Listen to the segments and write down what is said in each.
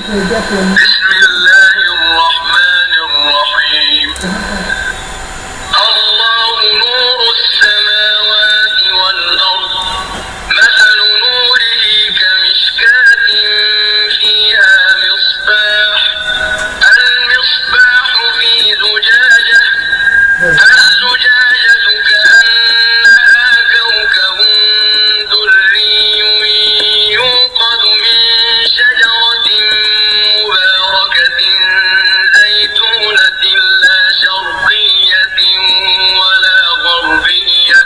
بسم الله الرحمن الرحيم الله نور السماوات والأرض مثل نوره كمشكاة فيها مصباح المصباح في زجاجة الزجاجة كأنها كوكب دري يوقد من شجرة مباركة زيتونة لا شرقية ولا غربية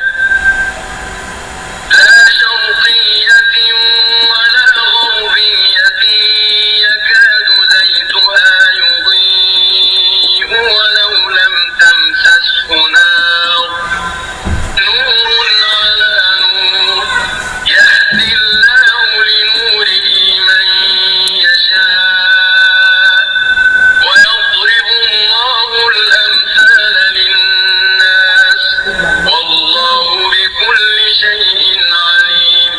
يكاد زيتها يضيء ولو لم تمسسه نار نور على نور يهدي الله لنوره من يشاء ويضرب الله الأمثال للناس والله بكل شيء عليم.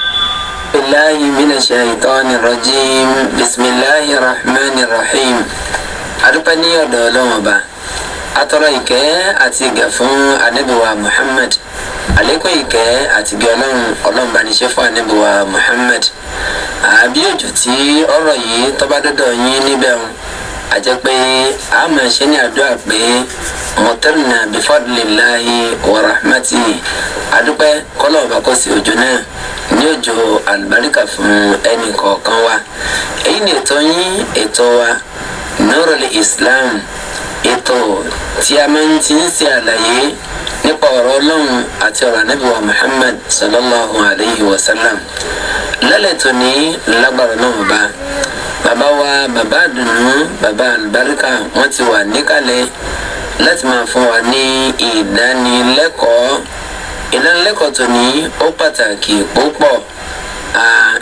بالله من الشيطان الرجيم بسم الله الرحمن الرحيم. adúpẹ́ ní ọ̀dọ̀ Ọlọ́run Ọba atọrọ ìkẹ́ àti ìgẹ̀ fún Ànábì wa Muhammad àlékún ìkẹ́ àti ìgẹ̀ Ọlọ́run bá ní ṣe fún Ànábì wa Muhammad àbí òjò tí ọ̀rọ̀ yìí tó bá dọ́dọ̀ yín níbẹ̀ ń àjẹ́ pé a máa ṣe ní àdúrà pé mọ̀tẹ́rìnà bifadlillahi wa rahmatihi adúpẹ́ kọ́lọ̀ ọba kó sí òjò náà ní òjò àlùbáríkà fún ẹnì kọ̀ọ̀kan wa. èyí ni ètò yín ètò wa Nurul Islam, ètò tí a máa ń ti ń ṣe àlàyé nípa ọ̀rọ̀ Ọlọ́run àti ọ̀rọ̀ Ànábì wa Muhammad sallallahu alayhi wa sallam. lálẹ́ tó ní lágbára náà bá bàbá wa bàbá àdùnnú bàbá àlùbáríkà wọ́n ti wà níkàlẹ̀ láti máa fún wa ní ìdánilẹ́kọ̀ọ́ tó ní ó pàtàkì púpọ̀.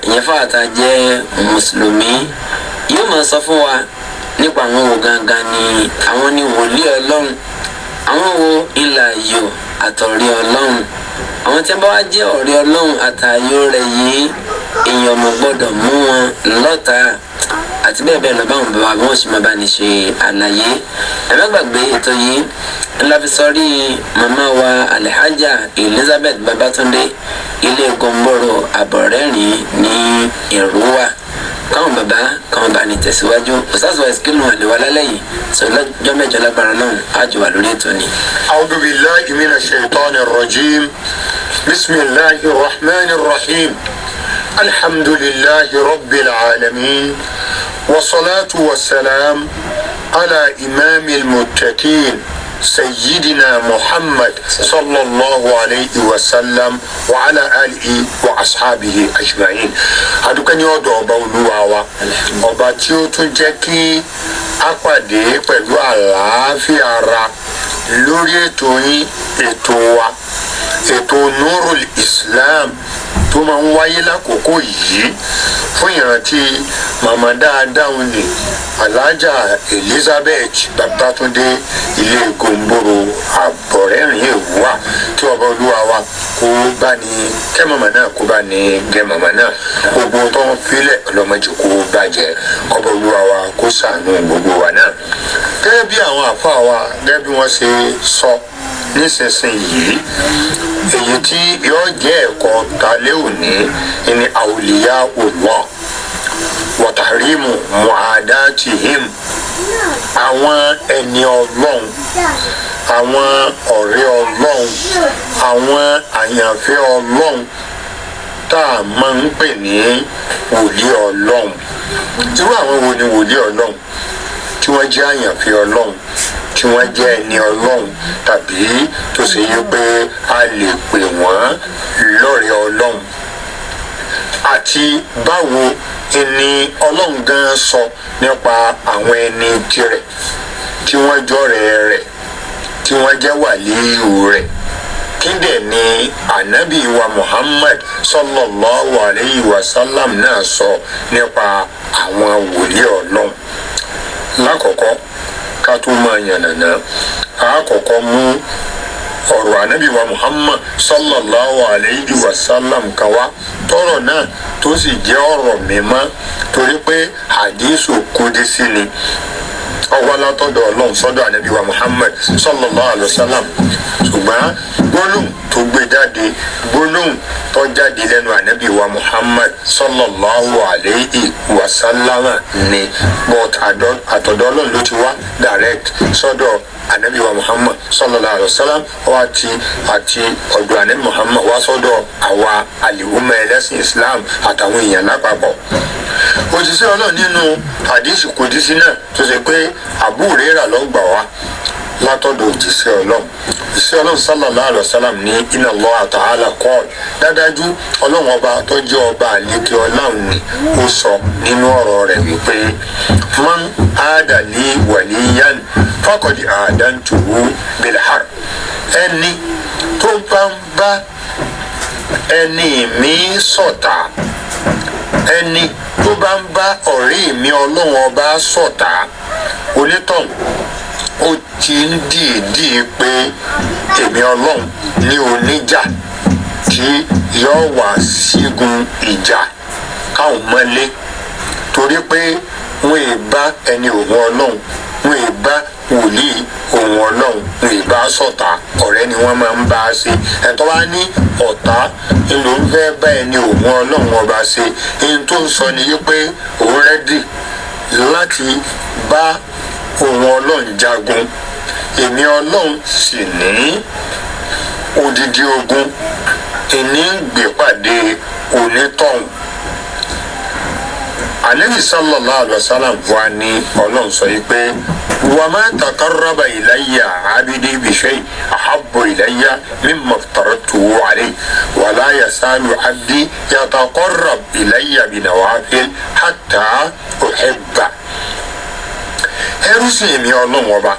ìyẹn fáwọn tá a jẹ́ mùsùlùmí yóò máa sọ fún wa nípa àwọn wo gangan ni àwọn ni wòlíì Ọlọ́run, àwọn wo ìlà ayò àtọ̀rí Ọlọ́run, àwọn tí wọ́n bá wá jẹ́ ọ̀rẹ́ Ọlọ́run àtàyò rẹ̀ yìí èèyàn mọ̀ gbọ́dọ̀ mú wọn lọ́tà àti bẹ́ẹ̀ bẹ́ẹ̀ lọ báwọn bàbá wọn sì máa bá ní ṣe àlàyé. ẹ má gbàgbé ètò yìí ńlá fi sọrí màmá wa Alhaja Elizabeth Babatunde ilé Gomboro Àbọ̀rẹ́rìn ní Èrúwà. káwọn bàbá káwọn bá ní tẹ̀síwájú òṣàṣọ ẹ̀sìkìlù àlewà lálẹ́ yìí sọ lọ́jọ́ mẹ́jọ lágbára náà á jù wà lórí ètò ni. A'udhu billahi minash shaitanir rajim. Bismillahir rahmanir rahim. Alhamdulillahi rabbil alamin. Wassalatu wassalam ala imamil muttaqin. سيدنا محمد صلى الله عليه وسلم وعلى آله وأصحابه أجمعين. adúpẹ́ ní ọ̀dọ̀ ọba Olúwa wa ọba tí ó tún jẹ́ kí a pàdé pẹ̀lú àlàáfíà ara lórí ètò yín ètò wa ètò Nurul Islam tó máa ń wáyé lákòókò yìí fún ìrántí màmá dáadáa ní Alhaja Elizabeth Babatunde ilé Gomboro Àbọ̀rẹ́rìn Èrúwà kí ọba Olúwa wa kó bá ní kẹ́ màmá náà kó bá ní gẹ́ màmá náà gbogbo tó ń filẹ̀ ọlọ́mọdé kó bàjẹ́ ọba Olúwa wa kó ṣàánú gbogbo wa náà. gẹ́gẹ́ bí àwọn àfa wa gẹ́gẹ́ bí wọ́n ṣe sọ nísinsìnyí èyí tí yóò jẹ́ ẹ̀kọ́ talẹ́ òní ní àwòlíyá Allah wa tahrimu mu'adatihim, àwọn ẹni Ọlọ́run, àwọn ọ̀rẹ́ Ọlọ́run, àwọn àyànfẹ́ Ọlọ́run tá a máa ń pè ní wòlíì Ọlọ́run. irú àwọn wo ni wòlíì Ọlọ́run tí wọ́n jẹ́ àyànfẹ́ Ọlọ́run, tí wọ́n jẹ́ ẹni Ọlọ́run tàbí tó ṣe yí pé a lè pè wọ́n lọ́rẹ̀ẹ́ Ọlọ́run, àti báwo ẹni Ọlọ́run gan sọ nípa àwọn ẹni tirẹ̀ tí wọ́n jọ́rẹ̀ẹ́ rẹ̀, tí wọ́n jẹ́ wàlíyù rẹ̀. kí dẹ̀ ni ànábì wa Muhammad sallallahu alayhi wa sallam náà sọ nípa àwọn wòlíì Ọlọ́run. lákọ̀ọ́kọ́ ká tó máa yànnàná àkọ́kọ́ mú ọ̀rọ̀ ànábì wa Muhammad sallallahu alayhi wa sallam kan wá tọ̀rọ̀ náà tó sì jẹ́ ọ̀rọ̀ mímọ́ torí pé hadisu kudisi ni ọwọ́ látọ̀dọ̀ ọlọ́run sọ́dọ̀ ànábì wa Muhammad sallallahu alayhi wa sallam ṣùgbọ́n gbólóhùn tó gbé jáde gbólóhùn tó jáde lẹ́nu ànábì wa Muhammad sallallahu alayhi wa sallam ni but àtọ̀dọ̀ ọlọ́run ló ti wá direct sọ́dọ̀ ànábì wa Muhammad sallallahu alayhi wa sallam wá àti ọ̀dọ̀ ànábì Muhammad wá sọ́dọ̀ àwa àlìwúmọ̀ ẹlẹ́sìn Islam àtàwọn èèyàn lápapọ̀. òjíṣẹ́ ọlọ́run nínú hadisi kudisi náà tó ṣe pé Abu Hurairah ló gbà wá látọ̀dọ̀ òjíṣẹ́ ọlọ́run sallallahu alayhi wa sallam ní inna Allah ta'ala qala dádájú ọlọ́run ọba tó jẹ́ ọba àlékè ọlọ́run ni ó sọ nínú ọ̀rọ̀ rẹ̀ wípé man aada li waliyan faqad adantuhu bil harb ẹni tó bá ń bá ẹni mi ṣọ̀tá ẹni tó bá ń bá ọ̀rẹ́ mi ọlọ́run ọba ṣọ̀tá onítọ̀hún ó ti ń dìídì pé èmi ọlọ́run ní oníjà tí yóò wá sígun ìjà káwọn mọ́lé torí pé wọ́n ì bá ẹni òun ọlọ́run wọ́n ì bá wòlíì òun ọlọ́run wọ́n ì bá ṣọ̀tá ọ̀rẹ́ ni wọ́n máa ń bá a ṣe ẹ̀tọ́ wá ní ọ̀tá ló ń fẹ́ bá ẹni òun ọlọ́run ọba ṣe ẹni tó ń sọ ni pé òun rẹ́dì láti bá òun ọlọ́run jagun èmi ọlọ́run sì ní odidi ogun ìní gbé pàdé onítọ̀hún. Ànábì sallallahu alaihi wasallam wa ní ọlọ́run sọ yìí pé wa ma taqarraba ilayya abidi bi shay ahabbu ilayya mimma aftaratuhu alayhi wa la yasalu abdi yataqarrab ilayya bi nawafil hatta uhibba. ẹrú sì èmi ọlọ́run ọba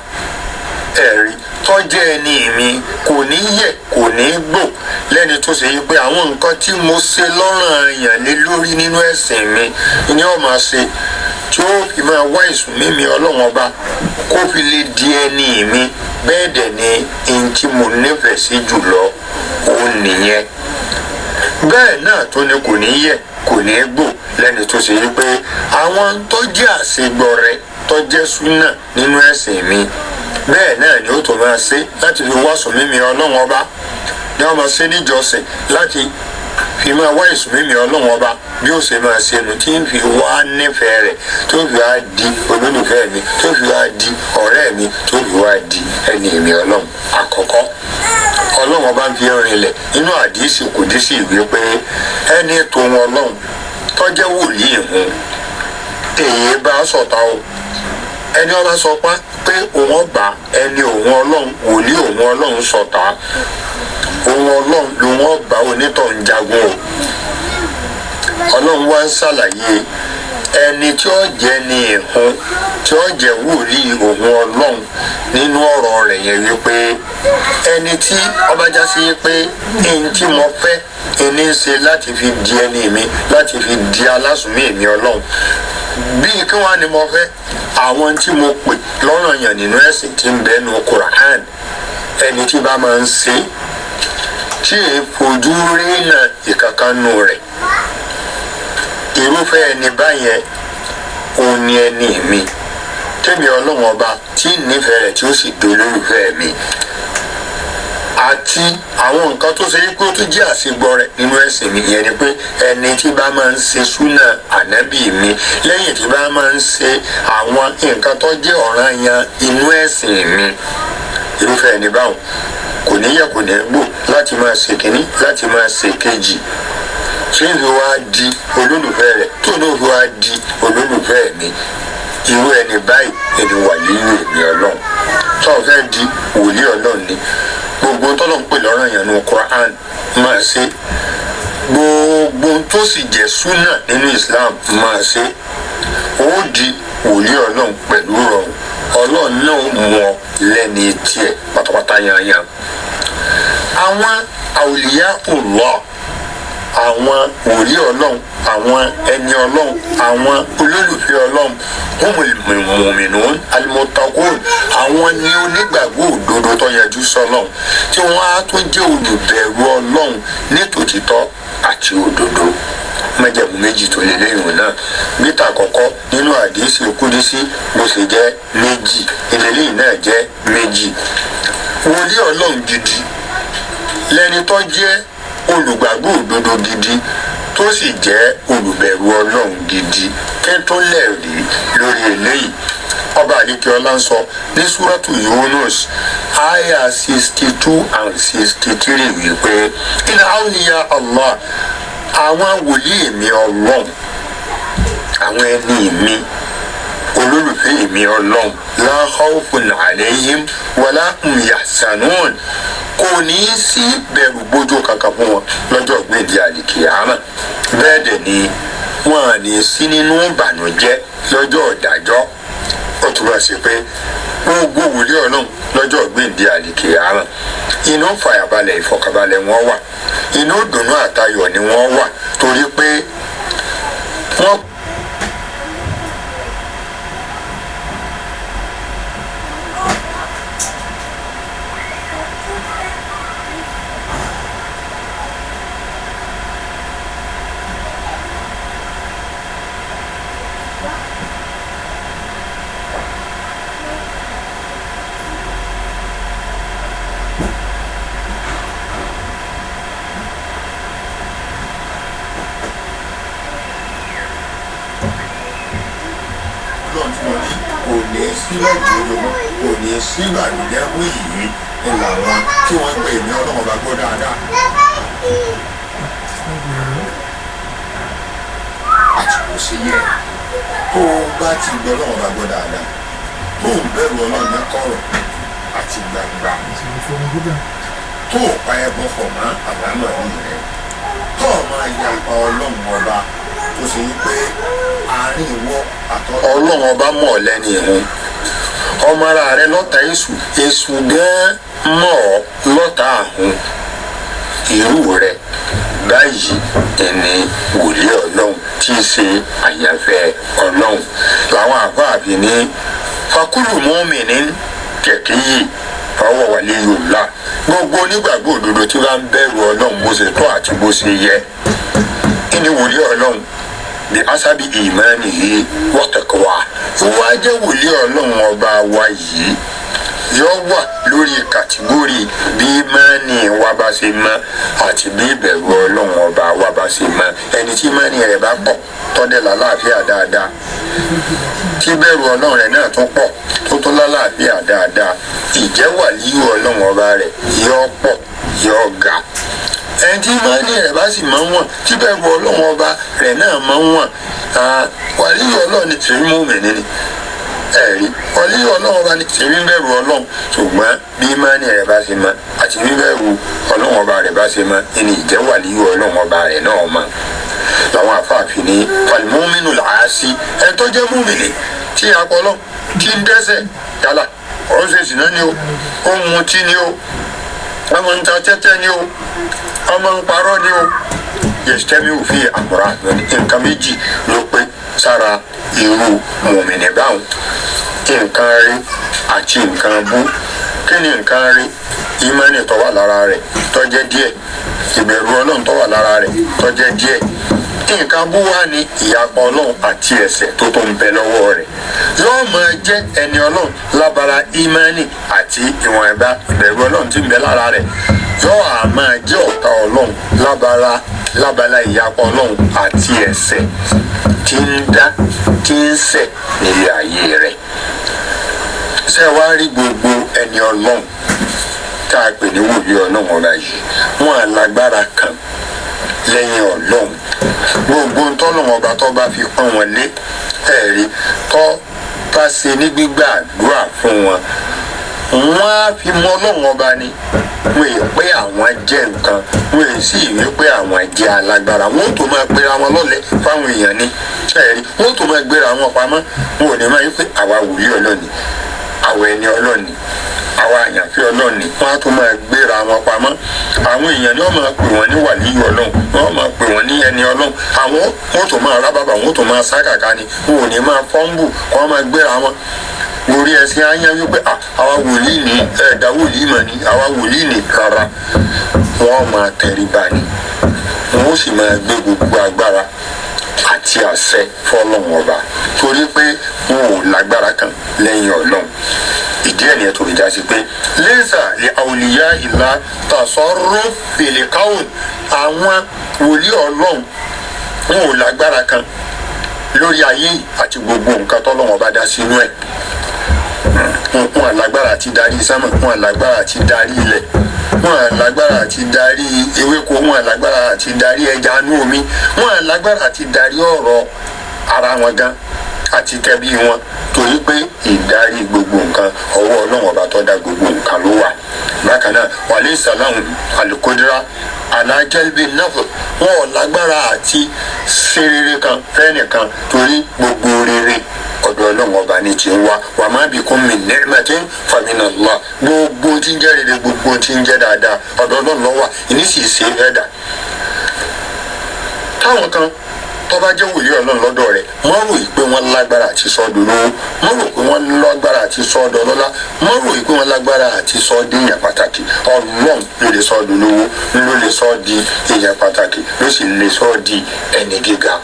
ẹ̀rí tọ́jẹ́ ẹni mi kò ní yẹ̀ kò ní gbò lẹ́ni tó ṣe yí pé àwọn nǹkan tí mo ṣe lọ́rùn àyàn lé lórí nínú ẹ̀sìn mi ni ó máa ṣe tí ó fi máa wá ìsúnmí mi ọlọ́run ọba kó fi lè di ẹni mi bẹ́ẹ̀ dẹ̀ ni ohun tí mo nífẹ̀ẹ́ sí jùlọ òun nìyẹn bẹ́ẹ̀ náà tó ní kò ní yẹ̀ kò ní gbò lẹ́ni tó ṣe yí pé àwọn tó jẹ́ àṣegbọrẹ tó jẹ́ súnà nínú ẹ̀sìn mi bẹ́ẹ̀ náà ni ó tó máa ṣe láti fi wá sùnmí ọlọ́run ọba ni wọ́n máa ṣe níjọsìn láti fi máa wá ìsùnmí ọlọ́run ọba bí ó ṣe máa ṣe nu tí ń fi wá nífẹ̀ẹ́ rẹ̀ tó fi wá di olólùfẹ́ mi tó fi wá di ọ̀rẹ́ mi tó fi wá di ẹni mi ọlọ́run àkọ́kọ́ ọlọ́run ọba ń fi rinlẹ̀ nínú àdìsí kùdísì ìwé pé ẹni tó wọn ọlọ́run tó jẹ́ wòlíì hun èyí bá sọ̀tá o ẹni ọba sọ pé òun ọgbà ẹni òun ọlọ́run wòlíì òun ọlọ́run sọ̀tá òun ọlọ́run lòun ọgbà onítọ̀hún jagun o ọlọ́run wá ń ṣàlàyé ẹni tí ó jẹ́ ní ìhun tí ó jẹ́ wòlíì òun ọlọ́run nínú ọ̀rọ̀ rẹ̀ yẹn wípé ẹni tí ọba já sí pé ẹni tí mo fẹ́ ẹni ń ṣe láti fi di ẹni mi láti fi di alásùnmí mi ọlọ́run bíi kí wọ́n á ní mo fẹ́ àwọn tí mo pè lọ́rọ̀ yàn nínú ẹ̀sìn tí ń bẹ nínú Quran ẹni tí bá máa ń ṣe tí èé fojú rí náà ìkankanú rẹ̀ irúfẹ́ ẹni báyẹn òun ni ẹni mi tẹ́mi ọlọ́run ọba tí nífẹ̀ẹ́ rẹ̀ tí ó sì dolórúfẹ́ mi àti àwọn nǹkan tó ṣe yí pé ó tún jẹ́ àṣegbọ́ rẹ̀ nínú ẹ̀sìn mi ìyẹn ni pé ẹni tí bá máa ń ṣe súnà ànábì mi lẹ́yìn tí bá máa ń ṣe àwọn nǹkan tó jẹ́ ọ̀ranyàn inú ẹ̀sìn mi irúfẹ́ ẹni báwọn kò ní yẹ kò ní gbò láti máa ṣe kínní láti máa ṣe kejì tí ń fi wá di olólùfẹ́ rẹ̀ tó ní fi wá di olólùfẹ́ mi irú ẹni báyìí ẹni wàlíì èmi ọlọ́run tó fẹ́ di wòlíì ọlọ́run ni gbogbo tọ́lọ̀ ń pè lọ́rọ̀ yẹn ní Quran máa ṣe gbogbo tó sì jẹ́ súnà nínú Islam máa ṣe ó di wòlíì ọlọ́run pẹ̀lú rọrùn ọlọ́run náà mọ̀ lẹ́ni tiẹ̀ pátápátá yanyan àwọn àwòlíyá Allah àwọn wòlíì ọlọ́run àwọn ẹni ọlọ́run àwọn olólùfẹ́ ọlọ́run humul mu'minun al-muttaqun àwọn ni onígbàgbọ́ òdodo tó yẹjú sọ́lọ́run tí wọ́n á tún jẹ́ olùbẹ̀rù ọlọ́run nítòtítọ́ àti òdodo májẹ̀mú méjì tó lé lẹ́yìn náà mítà àkọ́kọ́ nínú àdìsí kúdísí bó ṣe jẹ́ méjì eléyìí náà jẹ́ méjì. wòlíì ọlọ́run gidi lẹni tó jẹ́ olùgbàgbọ́ òdodo gidi tó sì jẹ́ olùbẹ̀rù ọlọ́run gidi kí tó lẹ́ẹ̀rí lórí eléyìí. ọba àdìkíọlá ń sọ ní súrọ́tù Yunus àyà 62 and 63 wípé inna awliya Allah àwọn wòlíì mi ọlọ́run àwọn ẹni mi olólùfẹ́ mi ọlọ́run la khawfun alayhim wala hum yahzanun kò ní í sí bẹ̀rù bójú kankan fún wọn lọ́jọ́ gbèdé àlìkìyámà bẹ́ẹ̀ dẹ̀ ni wọn à ní sí nínú ìbànújẹ́ lọ́jọ́ ìdájọ́. ó túmọ̀ sí pé gbogbo wòlíì ọlọ́run lọ́jọ́ gbèdé àlìkìyámà inú fàyàbalẹ̀ ìfọ̀kànbalẹ̀ wọn wà inú dùnnú àtayọ̀ ni wọ́n wà torí pé wọ́n. kò ní sígbàlódé mú yìí ni làwọn tí wọ́n pè ní ọlọ́run bá gbọ́ dáadáa. àti kò sí yẹ tó o bá ti gbọ́ ọlọ́run bá gbọ́ dáadáa tó o bẹ̀rù ọlọ́run ní kọ̀rọ̀ àti gbangba tó o pa ẹbọ fọ̀ mọ́ àbámọ̀ yìí rẹ tó o máa yapa ọlọ́run ọba tó ṣe yí pé àárín ìwọ àtọ́. ọlọ́run ọba mọ̀ lẹ́ni ìhun ọmọ ara rẹ lọ́ta èṣù èṣù gan mọ̀ ọ́ lọ́ta àhún irú rẹ báyìí ẹni wòlíì ọlọ́run tí í ṣe àyànfẹ́ ọlọ́run làwọn àbáàbí ní fakulu mu'minin kẹ̀kẹ́ yìí fọwọ́ wàlẹ́ yorùbá gbogbo onígbàgbọ́ òdodo tí wọ́n ń bẹ̀rù ọlọ́run bó ṣe tó àti bó ṣe yẹ ẹni wòlíì ọlọ́run bí asábì ìmánì yìí wọ́tẹ̀kọ́wà wọ́n á jẹ́ wòlíì ọlọ́run ọba wa yìí yóò wà lórí kàtígórì bí ìmánì wa bá ṣe mọ́ àti bí ìbẹ̀rù ọlọ́run ọba wa bá ṣe mọ́ ẹni tí ìmánì rẹ̀ bá pọ̀ tọ́dẹ̀ lálàáfíà dáadáa tí bẹ̀rù ọlọ́run rẹ̀ náà tún pọ̀ tó tún lálàáfíà dáadáa ìjẹ́ wàlíyù ọlọ́run ọba rẹ̀ yóò pọ̀ yóò ga ẹni tí ìmánì rẹ̀ bá sì máa ń wọ̀n tí bẹ̀rù ọlọ́run ọba rẹ̀ náà máa ń wọ̀n wàlíyù ọlọ́run ni tèmi mùmínì ni ẹ̀rí wàlíyù ọlọ́run ọba ni tèmi bẹ̀rù ọlọ́run ṣùgbọ́n bí ìmánì rẹ̀ bá ṣe mọ́ àti bí bẹ̀rù ọlọ́run ọba rẹ̀ bá ṣe mọ́ ẹni ìjẹ́ wàlíyù ọlọ́run ọba rẹ̀ náà mọ́ làwọn àfáàfin ní falimuminu làásì ẹni tó jẹ́ mùmínì tí apọlọ tí ń dẹ́ṣẹ̀ yálà ọ̀rọ̀ ṣe sì náà ni o ó ń mutí ni o ọmọ ń ta tẹ́tẹ́ ni o ọmọ ń parọ́ ni o yẹsitẹ́mi òfin àmúra nǹkan méjì ló pé sára irú mùmínì báwọn nǹkan rí àti nǹkan bú kí ni nǹkan rí ìmánì tó wà lára rẹ̀ tó jẹ́ díẹ̀ ìbẹ̀rù ọlọ́run tó wà lára rẹ̀ tó jẹ́ díẹ̀ nǹkan bú wá ní ìyapa ọlọ́run àti ẹ̀ṣẹ̀ tó tó ń bẹ lọ́wọ́ rẹ̀ yóò máa jẹ́ ẹni ọlọ́run lábala ìmánì àti ìwọ̀n ẹ̀bá ìbẹ̀rù ọlọ́run tí ń bẹ lára rẹ̀ yóò á máa jẹ́ ọ̀tá ọlọ́run lábala ìyapa ọlọ́run àti ẹ̀ṣẹ̀ tí ń dá tí ń ṣẹ̀ nílé ayé rẹ̀ ṣé wàá rí gbogbo ẹni ọlọ́run tá a pè ní wòlíì ọlọ́run ọba yìí wọn alágbára kan lẹ́yìn ọlọ́run gbogbo ntọ́lọ́run ọba tó bá fi pọ́n wọn lé ẹ̀rí tó bá ṣe ní gbígbà àdúrà fún wọn wọ́n á fi mọ ọlọ́run ọba ni wọ́n èyí pé àwọn jẹ́ nǹkan wọ́n èyí sì rí pé àwọn jẹ́ alágbára wọ́n tó máa gbéra wọn lọ́lẹ̀ fáwọn èèyàn ni ẹ̀rí wọ́n tó máa gbéra wọn pamọ́ wọn ò ní máa yí pé àwa wòlíì ọlọ́ni àwọn ẹni ọlọ́ni àwọn àyànfẹ́ ọlọ́ni wọ́n á tún máa gbéra wọn pamọ́ àwọn èèyàn ni wọ́n máa pè wọ́n ní wàlíyù ọlọ́run wọ́n máa pè wọ́n ní ẹni ọlọ́run àwọn wọ́n tó máa rábàbà wọ́n tó máa sá kàkà ni wọn ò ní máa fọ́ńbù wọ́n máa gbéra wọn lórí ẹsẹ̀ ayán wípé àwa wòlíì ní ẹ̀dá wòlíì mọ̀ ní àwa wòlíì ní rárá wọ́n máa tẹríba ni wọn ó sì máa gbé gbogbo agbára àti àṣẹ fọ́lọ́run ọba torí pé wọn ò lágbára kan lẹ́yìn Ọlọ́run. ìdí ẹ̀ nìyẹn tó fi já sí pé lẹ́sà lè àwòlíyá ìlà tasarruf fil kawn àwọn wòlíì Ọlọ́run wọn ò lágbára kan lórí ayé àti gbogbo nǹkan tọ́lọ́run ọba dá sínú ẹ̀. wọn alágbára àti darí sámà, wọn alágbára àti darí ilẹ̀, wọn alágbára àti darí ewéko, wọn alágbára àti darí ẹja inú omi, wọn alágbára àti darí ọ̀rọ̀ ara wọn gan àti tẹbí wọn torí pé ìdarí gbogbo nǹkan ọwọ́ Ọlọ́run ọba tó dá gbogbo nǹkan ló wà. bákan náà wàlẹ́ ìsàláhùn àlùkòdìrá alájẹ́lbí náà wọn ò lágbára àti ṣe rere kan fẹ́nìkan torí gbogbo rere ọ̀dọ̀ Ọlọ́run ọba ní ti ń wá wà má bikum min ni'matin famin Allah gbogbo tí ń jẹ́ rere gbogbo tí ń jẹ́ dáadáa ọ̀dọ̀ Ọlọ́run ló wà ìní sì ṣe é dà. táwọn kan tó bá jẹ́ wòlíì Ọlọ́run lọ́dọ̀ rẹ̀ wọ́n rò pé wọ́n lágbára àti sọ́dọ̀ lówó, wọ́n rò pé wọ́n lágbára àti sọ́dọ̀ lọ́lá, wọ́n rò pé wọ́n lágbára àti sọ́dọ̀ èèyàn pàtàkì. Ọlọ́run ló lè sọ́dọ̀ lówó, ló lè sọ́ di èèyàn pàtàkì, ló sì lè sọ́ di ẹni gíga.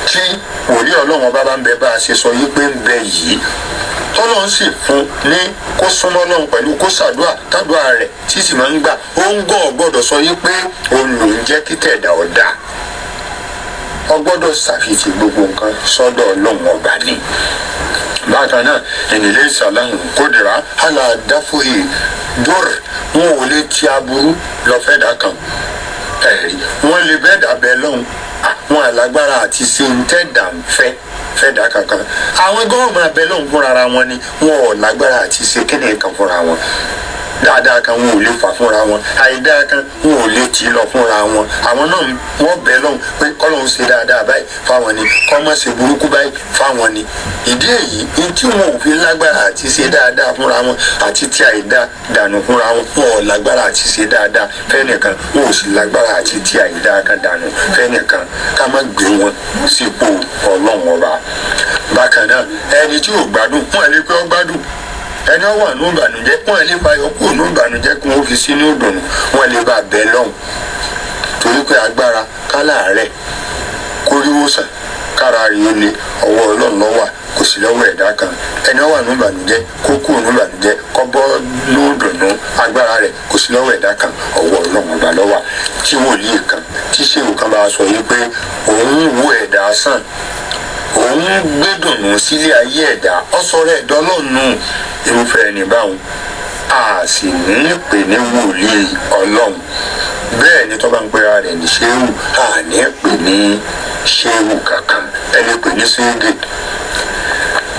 tí wòlíì Ọlọ́run bá ń bẹ bá a ṣe sọ yí pé ń bẹ yìí tọ́lọ́run sì fún ní kó súnmọ́ Ọlọ́run pẹ̀lú kó ṣàdúrà tádùá rẹ̀ tí sì máa ń gbà ó ń gbọ́dọ̀ sọ yí pé òun ló ń jẹ́ kí tẹ̀dá ọ̀dà ọgbọ́dọ̀ ṣàfihàn gbogbo nǹkan sọ́dọ̀ Ọlọ́run ọba ni. bákan náà ènìlẹ̀ ìsàlàhùn kódìrá aládàfòye dọ́r wọn ò lè ti aburú lọ́fẹ̀dá kan ẹ̀rí wọ́n lè bẹ́ẹ̀ dàbẹ́ lọ́hùn àwọn alágbára àti ṣe ń tẹ̀dá ń fẹ́dá kankan àwọn gọ́ọ̀mù abẹ́ lọ́hùn fúnra wọn ni wọn ò lágbára àti ṣe kíni kan fúnra wọn dáadáa kan wọn ò lè fà fúnra wọn àìdáa kan wọn ò lè tì í lọ fúnra wọn àwọn náà wọn bẹ lọ́hùn pé kọ́lọ́hún ṣe dáadáa báyìí fáwọn ni kọ́mọ́ ṣe burúkú báyìí fáwọn ni ìdí èyí ní tí wọn ò fi lágbára àti ṣe dáadáa fúnra wọn àti tí àìdá dànù fúnra wọn wọn ò lágbára àti ṣe dáadáa fẹ́nìkan wọn ò sì lágbára àti tí àìdá kan dànù fẹ́nìkan ká má gbé wọn sípò Ọlọ́run ọba. bákan náà ẹni tí ò gbádùn wọn lè pé ó gbádùn ẹni wọn wà ní ìbànújẹ́ wọn lè bá yọkú ní ìbànújẹ́ kí wọn fi sínú ìdùnnú wọn lè bá bẹ lọ́hùn torí pé agbára kálá rẹ̀ kóríwòsàn kára rí ó lé ọwọ́ Ọlọ́run ló wà kò sí lọ́wọ́ ẹ̀dá kan ẹni wọn wà ní ìbànújẹ́ kó kú ní ìbànújẹ́ kó bọ́ ní ìdùnnú agbára rẹ̀ kò sí lọ́wọ́ ẹ̀dá kan ọwọ́ Ọlọ́run ọba ló wà. tí wòlíì kan tí ṣéwù kan bá sọ yìí pé òun wo ẹ̀dá sàn òun gbẹdùnú sílé ayé ẹ̀dá ọ̀sọ̀rọ̀ ẹ̀dá Ọlọ́run irúfẹ́ ẹni báwọn a sì ní pè ní wòlíì Ọlọ́run bẹ́ẹ̀ ni tó bá ń pera rẹ̀ ní ṣéwù a ní pè ní ṣéwù kankan ẹni pè ní ṣéwù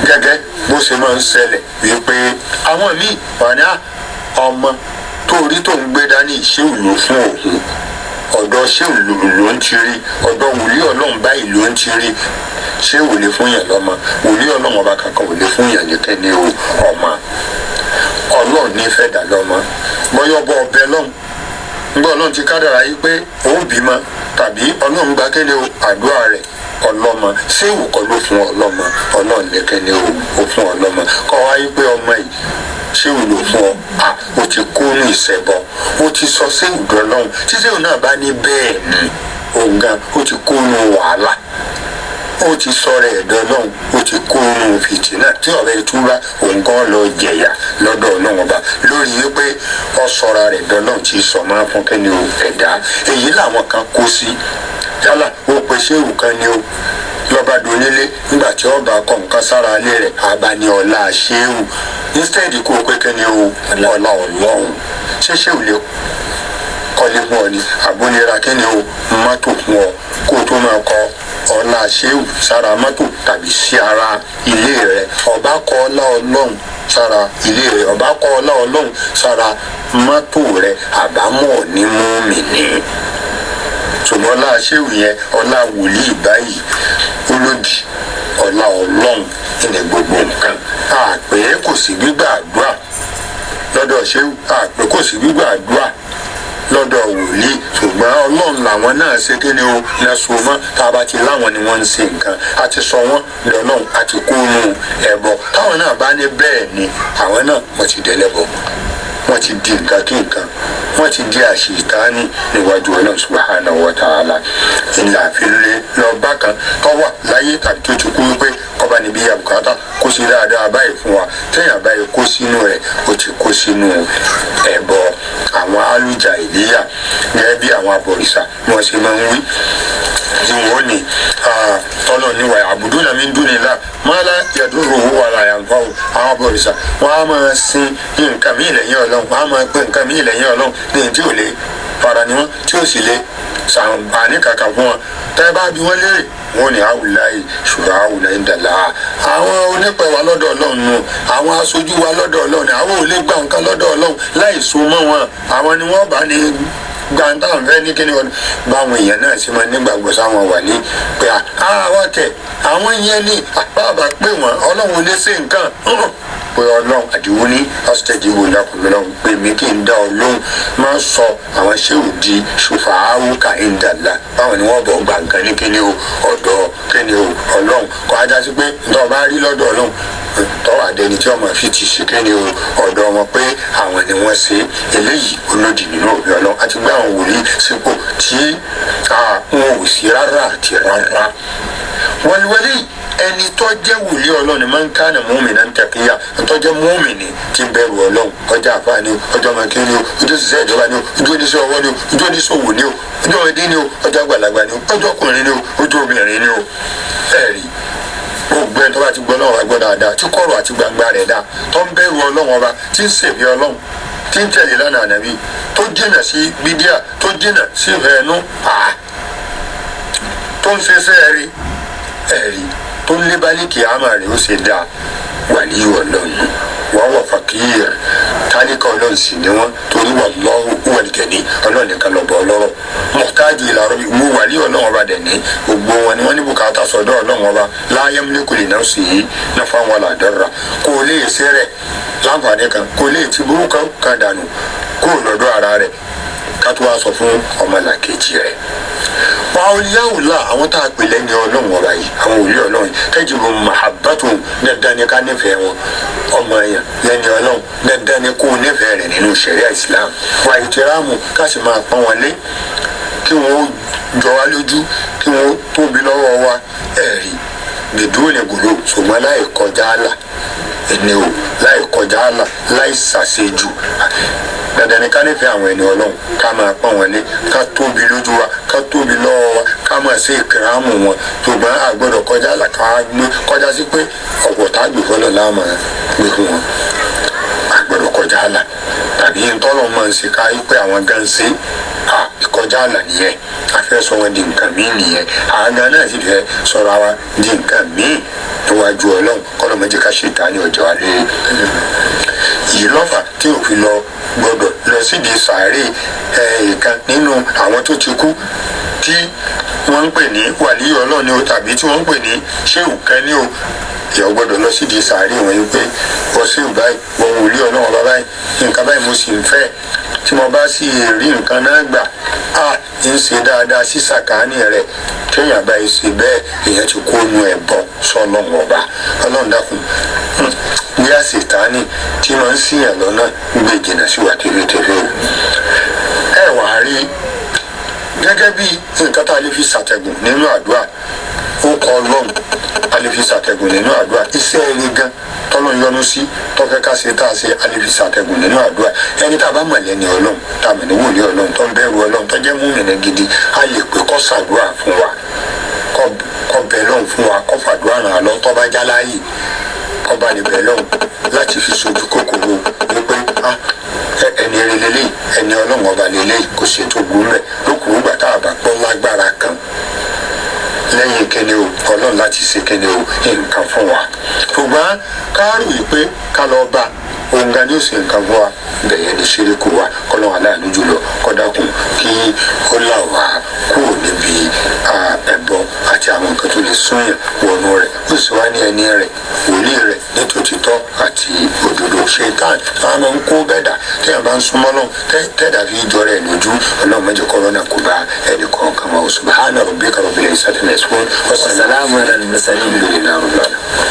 gẹ́gẹ́ bó ṣe máa ń ṣẹlẹ̀ wípé àwọn míì wà ní ọmọ tó rí tó ń gbé dání ṣéwù ló fún òun ọ̀dọ̀ ṣéwù ló ń ti rí ọ̀dọ̀ wòlíì Ọlọ́run báyìí ló ń ti rí ṣé wò lè fún yàn lọ́mọ wòlíì Ọlọ́run ọba kankan wò lè fún yàn nìkan ní ọmọ Ọlọ́run ní fẹ́ dà lọ́mọ bọ́yọ̀ bọ́ ọbẹ̀ lọ́hùn ńgbọ́ Ọlọ́run ti kádàrá yìí pé òun bímọ tàbí Ọlọ́run gba kéde àdúrà rẹ̀ ọlọ́mọ ṣé ìwò kọ́ ló fún ọlọ́mọ Ọlọ́run nìkan ní ó fún ọlọ́mọ kọ́ wáyé pé ọmọ yìí ṣé ìwò ló fún ọ ó ti kó ní ìṣẹ̀bọ ó ti sọ sí ìdọ̀ Ọlọ́run tí ṣé ìwò náà bá ní bẹ́ẹ̀ ni òun gan ó ti kó ní wàhálà ó ti sọ̀rọ̀ ẹ̀dọ́ náà ó ti kó inú fìtínà tí ọ̀rẹ́ ìtura òǹkan lọ jẹ̀yà lọ́dọ̀ Ọlọ́run ọba lórí wípé ọ sọ̀rọ̀ rẹ̀ ẹ̀dọ́ náà ti sọ máa fún kẹ́ni o ẹ̀dá èyí làwọn kan kó sí yálà ó pe ṣéwù kan ni o lọ́ba donílé nígbà tí ọba kọ nǹkan sára alẹ́ rẹ̀ abani ọ̀la ṣéwù instead kó o pé kẹ́ni o ọ̀la Ọlọ́run ṣé ṣéwù lè kọ́lé fún ọ ni àbúlera kẹ́ni o mọ́tò fún ọ kó o tó máa kọ́ ọlá ṣéwù sára mọ́tò tàbí sí ara ilé rẹ̀ ọba kọ ọlá Ọlọ́run sára ilé rẹ̀ ọba kọ ọlá Ọlọ́run sára mọ́tò rẹ̀ àbámọ̀ ní mùmínì ṣùgbọ́n ọlá ṣéwù yẹn ọlá wòlíì báyìí olódì ọlá Ọlọ́run ní gbogbo nǹkan àpè kò sí gbígbà àdúrà lọ́dọ̀ ṣéwù àpè kò sí gbígbà àdúrà lọ́dọ̀ wòlíì ṣùgbọ́n Ọlọ́run làwọn náà ṣe kí ni o lẹ́sùn mọ́ tá a bá ti láwọn ni wọ́n ń ṣe nǹkan a ti sọ wọ́n lọ́lọ́run a ti kó nu ẹ̀bọ táwọn náà bá ní bẹ́ẹ̀ ni àwọn náà wọ́n ti dẹ́lẹ́bọ wọ́n ti di nǹkan kí nǹkan wọ́n ti di àṣetánì níwájú Ọlọ́run subhanahu wa ta'ala ìlà àfilẹ lọ́ba kan tó wà láyé tàbí tó ti kú wípé kọ́ba níbi àbùkátà kó sí dáadáa báyìí fún wa téèyàn báyìí kó sínú rẹ̀ ó ti kó sínú ẹbọ àwọn alùjà ìléyà gẹ́gẹ́ bí àwọn abọ̀rìṣà ni wọ́n ṣe máa ń wí tí wọ́n ní tọ́lọ̀ níwà àbùdúnà min dunillah ma la yadurruhu wa la yanfa'u àwọn abọ̀rìṣà wọ́n á máa sin nǹkan mí lẹ́yìn Ọlọ́run wọ́n á máa pè nǹkan mí lẹ́yìn Ọlọ́run ní tí ò lè fara ni wọ́n tí ò sì lè ṣàǹfààní kankan fún wọn tẹ́ bá bí wọ́n léèrè wọ́n ní àwùláyé ṣùgbọ́n àwùláyé ń dàlá àwọn onípẹ̀ wa lọ́dọ̀ Ọlọ́run nù àwọn aṣojú wa lọ́dọ̀ Ọlọ́run ni àwọn ò lè gba nǹkan lọ́dọ̀ Ọlọ́run láì so mọ́ wọn àwọn ni wọ́n bá ní gbàǹtà nfẹ́ ní kíni wọn báwọn èèyàn náà sì máa nígbàgbọ́ sáwọn wà ní pé àwọn kẹ àwọn yẹn ní bàbá pé wọn Ọlọ́run ò lè ṣe nǹkan pé Ọlọ́run àdìwọ́ ní ọ̀sítẹ́jì wo lákùnrin Ọlọ́run pé mi kì í dá Ọlọ́run máa ń sọ àwọn ṣéwù di ṣùfà áwùkà ìdàlà báwọn ni wọ́n bọ̀ gbà nǹkan ní kíni o ọ̀dọ̀ kíni o Ọlọ́run kọ́ ajá sí pé ntọ́ bá rí lọ́dọ̀ Ọlọ́run tọ́wọ́ àdẹni tí ọmọ fi ti ṣe kíni o ọ̀dọ̀ wọn pé àwọn ni wọ́n ṣe eléyìí olódì nínú òbí Ọlọ́run àti gbé àwọn wòlíì sípò tí wọn ò sí rárá àti rárá wọlíwọlí ẹni tó jẹ́ wòlíì Ọlọ́run máa ń kánà mu'minan taqiyya tó jẹ́ mùmínì tí bẹ̀rù Ọlọ́run ọjà àfáàní ọjọ́ mọ̀kínní o ojú òṣìṣẹ́ ìjọba ni o ojú oníṣẹ́ ọwọ́ ni o ojú oníṣòwò ni o ojú ọmọdé ni o ọjọ́ àgbàlagbà ni o ọjọ́ ọkùnrin ni o ojú obìnrin ni o ẹ̀rí gbogbo ẹni tó bá ti gbọ́ Ọlọ́run gbọ́ dáadáa tí kọ̀rọ̀ àti gbangba rẹ̀ dá tó ń bẹ̀rù Ọlọ́run ọba tí ń ṣèbí Ọlọ́run tí ń tẹ̀lé lánàá nàbí tó jìnà sí bídíà tó jìnà sí ìfẹ́nu tó ń ṣeṣẹ́ ẹ̀rí tó ń lébálí kìámà rẹ̀ ó ṣe dáa wàlíì Ọlọ́run wọ́n wọ̀ fàkìyè tálíkà Ọlọ́run sì ni wọ́n torí wallahu huwal ghani Ọlọ́run nìkan lọ́bọ̀ ọlọ́rọ̀ muhtaju ila rabbi mú wàlíì Ọlọ́run ọba dẹ̀ ní gbogbo wọn ni wọ́n ní bùkátà sọ́dọ̀ Ọlọ́run ọba la yamliku li nafsihi naf'an wala darra kò lè ṣe rẹ̀ láǹfààní kan kò lè ti burúkú kan dànù kó lọ́dọ̀ ara rẹ̀ ká tó wá sọ fún ọmọlàkejì rẹ̀ wàhùlíyàwùlá àwọn tá a pè lẹ́ni Ọlọ́run ọba yìí àwọn òlí Ọlọ́run yìí tajibu mahabbatu dandan ni ká nífẹ̀ẹ́ wọn ọmọ yẹn lẹ́ni Ọlọ́run dandan ni kó nífẹ̀ẹ́ rẹ̀ nínú ṣẹ̀ríà Islam wà ìtìrámù ká sì máa pọ́n wọn lé kí wọ́n jọ wá lójú kí wọ́n tóbi lọ́wọ́ wa ẹ̀rí bìdúró gòló ṣùgbọ́n láì kọjá àlà ẹni o láì kọjá àlà láì ṣàṣejù dandan ni ká nífẹ̀ẹ́ àwọn ẹni Ọlọ́run ká máa pọ́n wọn lé ká tóbi lójú wa ká tóbi lọ́wọ́ wa ká máa ṣe ìkìrámù wọn ṣùgbọ́n àgbọ̀dọ̀ kọjá àlà ká gbé kọjá sí pé ọ̀pọ̀ tá a gbé fọlọ́ láàmú gbé fún wọn àgbọ̀dọ̀ kọjá àlà tàbí ntọ́lọ́ máa ń ṣe ká yí pé àwọn gan ṣe ìkọjá àlà nìyẹn afẹ́ sọ wọn di nǹkan míì nìyẹn àgbà náà sì fẹ́ sọ̀rọ̀ wa di nǹkan míì níwájú Ọlọ́run kọ́lọ́ méjì ká ṣe ìta ní ọjọ́ alẹ́ yìí lọ́fà tí òfin lọ gbọdọ̀ lọ sídìí sàárè ìkan nínú àwọn tó ti kú tí wọ́n ń pè ní wàlíì Ọlọ́run ni o tàbí tí wọ́n ń pè ní ṣéwù kan ní o ìyàwó gbọdọ̀ lọ sídìí sàárè wọn yìí pé wọ́n ṣéwù báyìí wọ́n wòlíì Ọlọ́run ọba báyìí nǹkan báyìí mo sì ń fẹ́ tí mo bá sì rí nǹkan náà gbà ń ṣe dáadáa sí sàkáání rẹ̀ kéèyàn báyìí ṣe bẹ́ẹ̀ èèyàn ti kó nu ẹ̀bọ sọ́lọ́run ọba Ọlọ́run dákun bí àṣetánì tí máa ń ṣìyàn lọ́nà gbé jìnnà sí wa tẹ́fẹ́tẹ́fẹ́ o ẹ wà á rí gẹ́gẹ́ bí nǹkan tá a lè fi ṣàtẹ̀gùn nínú àdúrà ó kọ Ọlọ́run a lè fi ṣàtẹ̀gùn nínú àdúrà iṣẹ́ ẹni gan tọ́lọ́ yọ́nú sí tọ́fẹ́ ká ṣe tá a ṣe a lè fi ṣàtẹ̀gùn nínú àdúrà ẹni tá a bá mọ̀lẹ́ ní Ọlọ́run tá a mọ̀ ní wòlíì Ọlọ́run tó ń bẹ̀rù Ọlọ́run tó jẹ́ mùmínì gidi a lè pè kó ṣàdúrà fún wa kó bẹ̀ lọ́hùn fún wa kó fàdúrà ràn án lọ tó bá já láàyè kó bá lè bẹ̀ lọ́hùn láti fi sojú kòkòrò wípé ẹni relele ẹni Ọlọ́run ọba lélẹ́yìí kò ṣètò gbúmẹ̀ lókùrú gbà tá a bá pọ́n lágbára kan lẹ́yìn kíni o Ọlọ́run láti ṣe kíni o nǹkan fún wa ṣùgbọ́n káàrò yìí pé ká lọ bá òun gan ni ó ṣe nǹkan fún wa bẹ̀yẹ ní ṣíríkù wa kọ́lọ́run aláàánú jùlọ kọ́dákùn kí ó là wá kúrò níbi ẹbọ àti àwọn nǹkan tó lè súnyàn wọnú rẹ̀ ó sì wá ní ẹni rẹ̀ wòlíì rẹ̀ nítòtítọ́ àti òdodo ṣetán àwọn máa ń kó bẹ́ẹ̀dà téèyàn bá ń súnmọ́ lọ́hùn tẹ́ẹ̀dà fi jọ rẹ̀ lójú Ọlọ́run mẹ́jọ kọ́rọ́nà kó bá ẹnì kọ̀ọ̀kan wa subhana rabbika rabbil izzati amma yasifun wassalamu ala al-mursalin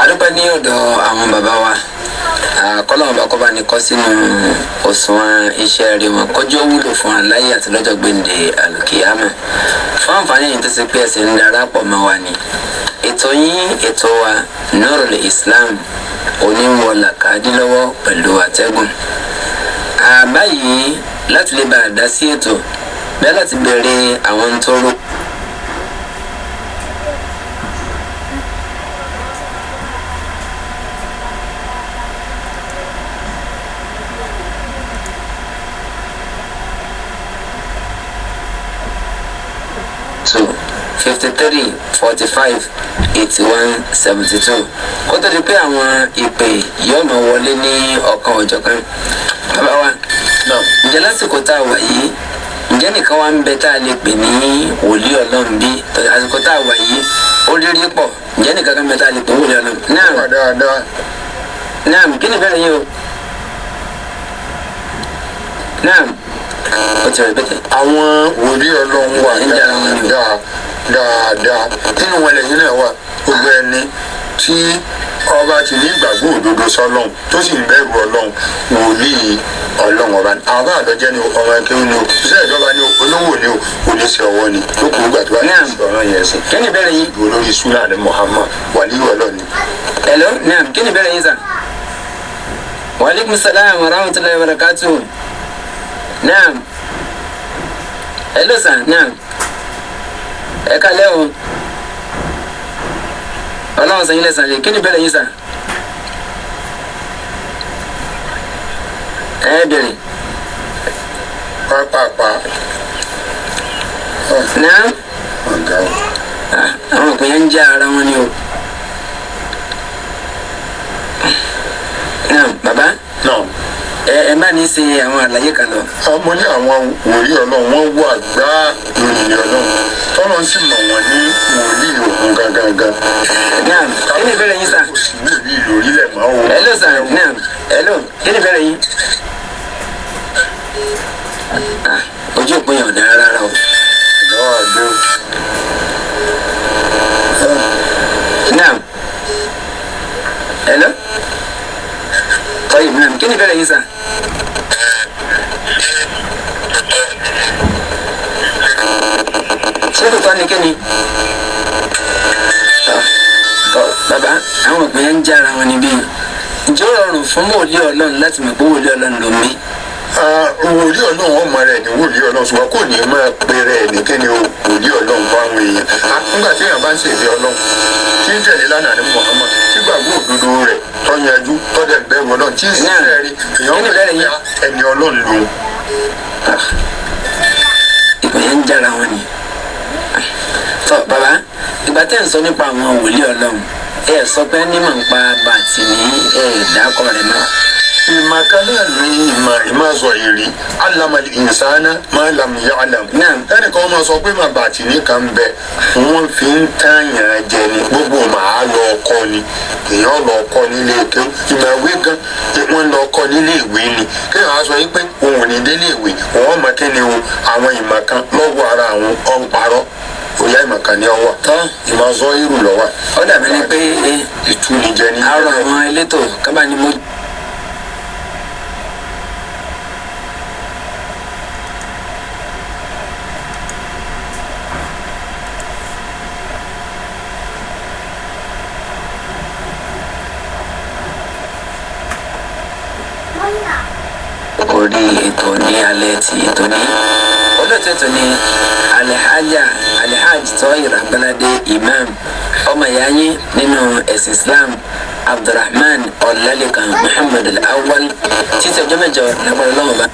adúpẹ́ ní ọ̀dọ̀ àwọn bàbá wa kọ́lọ́mù bá kọ́ bá ní kọ́ sínú òṣùwọ̀n iṣẹ́ rí wọn kọjọ́ wúlò fún wa láyé àti lọ́jọ́ gbèǹde àlùkìyámà. Fún àǹfààní yìí tó ṣe pé ẹ̀sìn ń darapọ̀ mọ́ wa ni ètò yín ètò wa Nurul Islam oníwọlà kàdínlọ́wọ́ pẹ̀lú àtẹ́gùn. Báyìí láti lè bá a dá sí ètò bẹ́ẹ̀ láti bẹ̀rẹ̀ àwọn tó rò. So 53 45 81 72 kó tó di pé àwọn ìpè yóò máa wọlé ní ọ̀kan ọ̀jọ̀kan. Bàbá wa ǹjẹ́ lásìkò tá a wà yìí ǹjẹ́ nìkan wá ń bẹ tá a lè pè ní wòlíì Ọlọ́run bí àsìkò tá a wà yìí ó rírí pọ̀ ǹjẹ́ nìkan kan bẹ tá a lè pè wòlíì Ọlọ́run. Naam kí ni bẹ́ẹ̀ yìí o. Naam ó ti rẹ̀ bẹ́tẹ̀. Àwọn wòlíì Ọlọ́run wà dáadáa nínú wọn lẹ́yìn náà wà gbogbo ẹni tí ọba ti ní ìgbàgbọ́ òdodo sọ́lọ́run tó sì ń bẹ̀rù Ọlọ́run wòlíì Ọlọ́run ọba ni àwọn àlọ́jẹ́ ni ọmọ ẹgbẹ́ ni o iṣẹ́ ìjọba ni o olówó ni o oníṣẹ́ ọwọ́ ni lókùn ìgbà tó bá ní ọ̀rọ̀ yẹn sí. Kí ni bẹ́ẹ̀ yìí. olórí súnà ní Muhammad wàlíì Ọlọ́run ni. Hello naam kí ni bẹ́ẹ̀ yìí sà. Wa alaikum salaam wa rahmatullahi wa barakatuh. Naam. Hello sà naam. Ẹ kálẹ́ o. Ọlọ́run sọ yín lẹ́sàn-án lè kí ni bẹ́ẹ̀ yín sà. Ẹ bẹ̀rẹ̀. pápápá. Naam. Àwọn òpin yẹn ń já ara wọn ni o. Naam bàbá. Naam. Ẹ bá ní ṣe àwọn àlàyé kan lọ. Mo ní àwọn wòlíì Ọlọ́run wọ́n wà gbá lórí Ọlọ́run tọ́lọ́ sì mọ̀ wọ́n ní wòlíì òun gangan. Naam kí ni ìbéèrè yín sà. kò sí wòlíì lórílẹ̀ mọ́ o. Hello sà naam hello kí ni ìbéèrè yín. Ojú òpin yẹn ò dára rárá o. Ìjọba àgbẹ̀. Naam hello tọ́yì naam kí ni ìbéèrè yín sà. Ṣé kò tọ́ ni kí ni. Bàbá àwọn òpin yẹn ń já ara wọn níbí. Ǹjẹ́ ó rọrùn fún wòlíì Ọlọ́run láti mọ̀ pé wòlíì Ọlọ́run ló mí. Wòlíì Ọlọ́run ọmọ rẹ̀ ní wòlíì Ọlọ́run ṣùgbọ́n kò ní máa pe rẹ̀ nìkéni wòlíì Ọlọ́run bá àwọn èèyàn. Nígbà tí èèyàn bá ń ṣèlé Ọlọ́run tí ń tẹ̀lé lánàá ní Muhammad tí gbàgbọ́ òdodo rẹ̀ tó yanjú tó dẹ̀ bẹ̀rù Ọlọ́run tí ń ṣiṣẹ́ rí èèyàn ẹni Ọlọ́run lòun. Ìpè yẹn ń jára wọn ni. Tọ́ bàbá ìgbà tẹ́ ń sọ nípa àwọn wòlíì Ọlọ́run ẹ sọ pé nímọ̀ ń pa bàtì ní ẹ̀ẹ́dàkọ rẹ̀ náà. ìmọ̀ kan náà ní ìmọ̀ sọ èrè alamali insana ma lam ya'lam. ẹnìkan máa sọ pé màá bàtì ní kan bẹ wọ́n fi ń tàyàn jẹ ni gbogbo màá lọ kọ́ ni èèyàn lọ kọ́ nílé ike ìmọ̀ ìwé gan wọ́n lọ kọ́ nílé ìwé ni kéèyàn á sọ yín pé òun ò ní délé ìwé òun mọ̀ kí ni o àwọn ìmọ̀ kan lọ́wọ́ ara àwọn ọ̀nparọ́ òyà ìmọ̀ kan ní ọwọ́ tán ìmọ̀ sọ irú lọ́wọ́. Ó dàbí ni pé ìtúnijẹ ní. àrò àwọn elétò kábà ni mo. Orí ètò ní alẹ́ ti ètò ní olóòtú ètò ní Alhaji Toyir Agbalade Imam ọmọ ìyá yín nínú ẹ̀sìn Islam Abdulrahman Ọlálékan Muhammad Al-Awwal títí ọjọ́ mẹ́jọ lágbára Ọlọ́run bá.